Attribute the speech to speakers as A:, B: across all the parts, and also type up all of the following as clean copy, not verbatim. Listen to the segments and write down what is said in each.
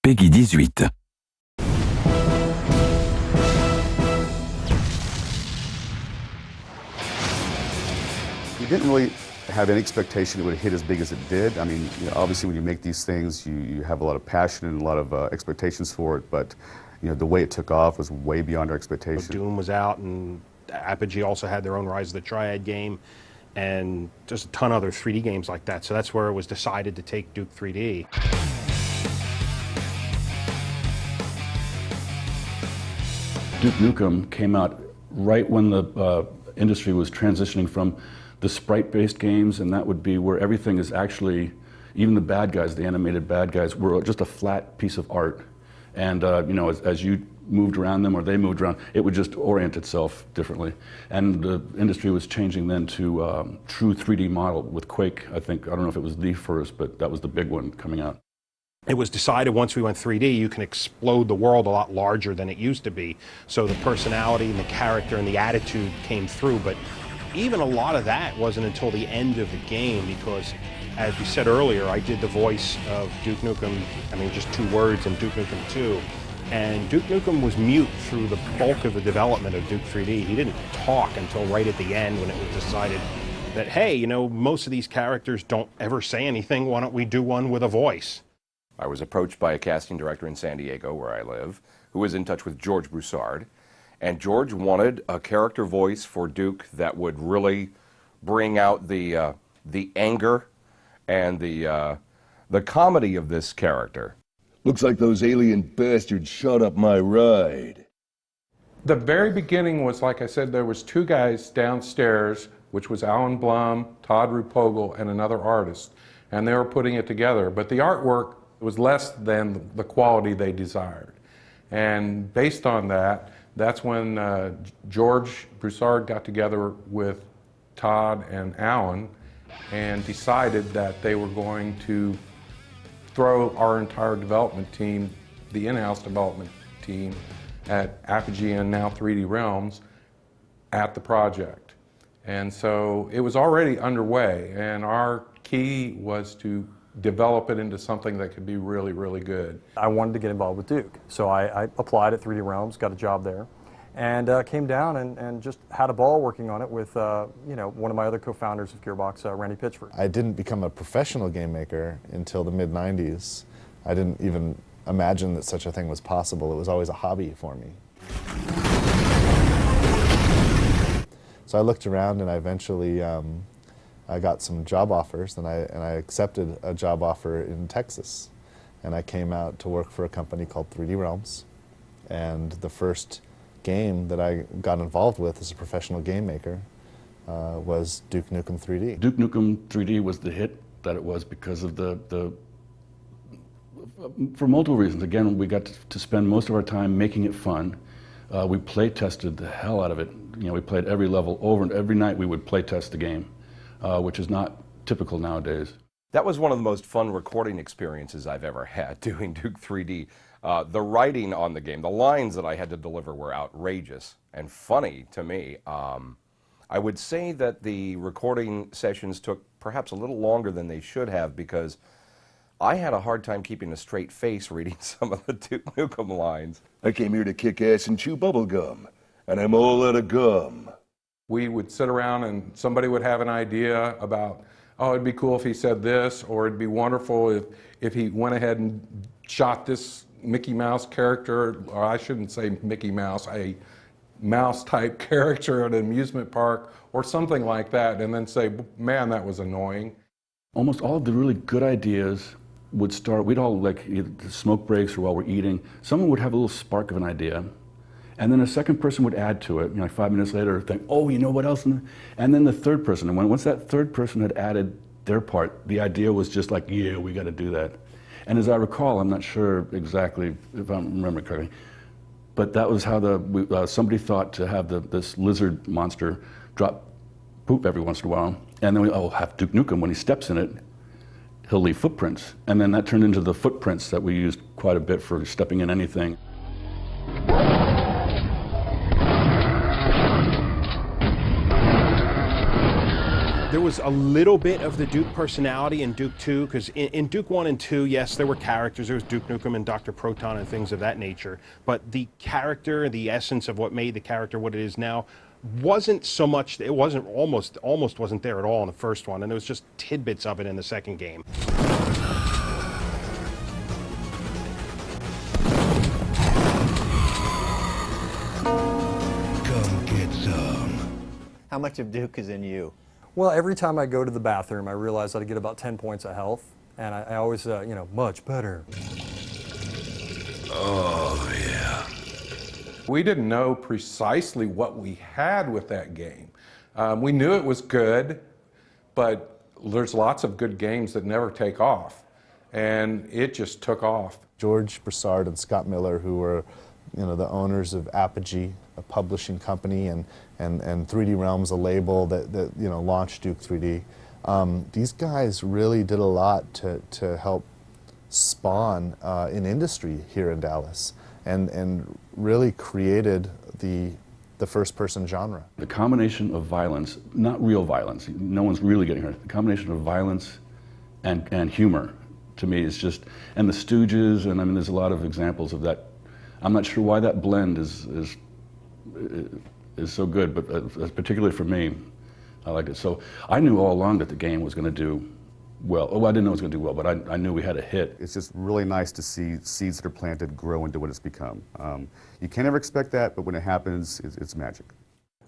A: Peggy 18.
B: We didn't really have any expectation it would hit as big as it did. I mean, obviously when you make these things, you have a lot of passion and a lot of expectations for it, but the way it took off was way beyond our expectations.
C: Doom was out, and Apogee also had their own Rise of the Triad game, and just a ton of other 3D games like that. So that's where it was decided to take Duke 3D.
D: Duke Nukem came out right when the industry was transitioning from the sprite-based games, and that would be where everything is actually, even the bad guys, the animated bad guys, were just a flat piece of art. And as you moved around them or they moved around, it would just orient itself differently. And the industry was changing then to true 3D model with Quake. I don't know if it was the first, but that was the big one coming out.
C: It was decided once we went 3D, you can explode the world a lot larger than it used to be. So the personality and the character and the attitude came through. But even a lot of that wasn't until the end of the game, because as we said earlier, I did the voice of Duke Nukem, just 2 words in Duke Nukem 2. And Duke Nukem was mute through the bulk of the development of Duke 3D. He didn't talk until right at the end when it was decided that, hey, most of these characters don't ever say anything, why don't we do one with a voice?
E: I was approached by a casting director in San Diego, where I live, who was in touch with George Broussard. And George wanted a character voice for Duke that would really bring out the anger and the comedy of this character.
F: Looks like those alien bastards shot up my ride.
G: The very beginning was, like I said, there was 2 guys downstairs, which was Alan Blum, Todd Rupogel, and another artist. And they were putting it together. But the artwork was less than the quality they desired. And based on that, that's when George Broussard got together with Todd and Alan and decided that they were going to throw our entire development team, the in-house development team at Apogee and now 3D Realms, at the project. And so it was already underway, and our key was to develop it into something that could be really, really good.
H: I wanted to get involved with Duke, so I applied at 3D Realms, got a job there, and came down and just had a ball working on it with one of my other co-founders of Gearbox, Randy Pitchford.
I: I didn't become a professional game maker until the mid-90s. I didn't even imagine that such a thing was possible. It was always a hobby for me. So I looked around, and I eventually I got some job offers, and I accepted a job offer in Texas. And I came out to work for a company called 3D Realms. And the first game that I got involved with as a professional game maker was Duke Nukem 3D.
D: Duke Nukem 3D was the hit that it was because of for multiple reasons. Again, we got to spend most of our time making it fun. We play tested the hell out of it. We played every level over, and every night we would play test the game. Which is not typical nowadays.
E: That was one of the most fun recording experiences I've ever had, doing Duke 3D. The writing on the game, the lines that I had to deliver were outrageous and funny to me. I would say that the recording sessions took perhaps a little longer than they should have, because I had a hard time keeping a straight face reading some of the Duke Nukem lines.
F: I came here to kick ass and chew bubble gum, and I'm all out of gum.
G: We would sit around and somebody would have an idea about, oh, it'd be cool if he said this, or it'd be wonderful if he went ahead and shot this Mickey Mouse character, or I shouldn't say Mickey Mouse, a mouse-type character at an amusement park, or something like that, and then say, man, that was annoying.
D: Almost all of the really good ideas would start, we'd all, like, either the smoke breaks or while we're eating, someone would have a little spark of an idea. And then a second person would add to it, like 5 minutes later, think, oh, you know what else? And then the third person, and once that third person had added their part, the idea was just like, yeah, we got to do that. And as I recall, I'm not sure exactly if I remember correctly, but that was how somebody thought to have this lizard monster drop poop every once in a while, and then we have Duke Nukem, when he steps in it, he'll leave footprints. And then that turned into the footprints that we used quite a bit for stepping in anything.
C: There was a little bit of the Duke personality in Duke 2, because in Duke 1 and 2, yes, there were characters. There was Duke Nukem and Dr. Proton and things of that nature. But the character, the essence of what made the character what it is now, wasn't so much, it wasn't almost wasn't there at all in the first one. And there was just tidbits of it in the second game.
A: Come get some.
J: How much of Duke is in you?
H: Well, every time I go to the bathroom, I realize that I get about 10 points of health, and I always, you know, much better.
A: Oh, yeah.
G: We didn't know precisely what we had with that game. We knew it was good, but there's lots of good games that never take off, and it just took off.
I: George Broussard and Scott Miller, who were, you know, the owners of Apogee, a publishing company, and 3D Realms, a label that you know, launched Duke 3D. These guys really did a lot to help spawn an industry here in Dallas, and really created the first-person genre.
D: The combination of violence, not real violence, no one's really getting hurt, the combination of violence and humor, to me, is just, and the Stooges, and I mean, there's a lot of examples of that. I'm not sure why that blend is so good, but particularly for me, I like it. So I knew all along that the game was going to do well. Oh, I didn't know it was going to do well, but I knew we had a hit.
B: It's just really nice to see seeds that are planted grow into what it's become. You can't ever expect that, but when it happens, it's magic.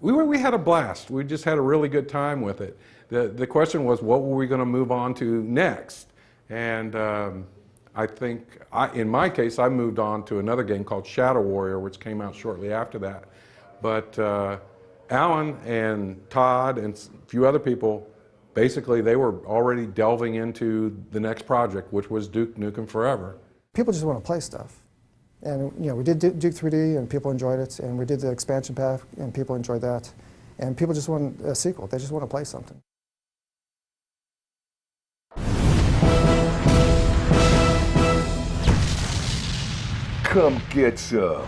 G: We had a blast. We just had a really good time with it. The question was, what were we going to move on to next? And I think, in my case, I moved on to another game called Shadow Warrior, which came out shortly after that. But Alan and Todd and a few other people, basically they were already delving into the next project, which was Duke Nukem Forever.
K: People just want to play stuff. And you know, we did Duke 3D and people enjoyed it, and we did the expansion pack and people enjoyed that. And people just want a sequel. They just want to play something.
F: Come get some.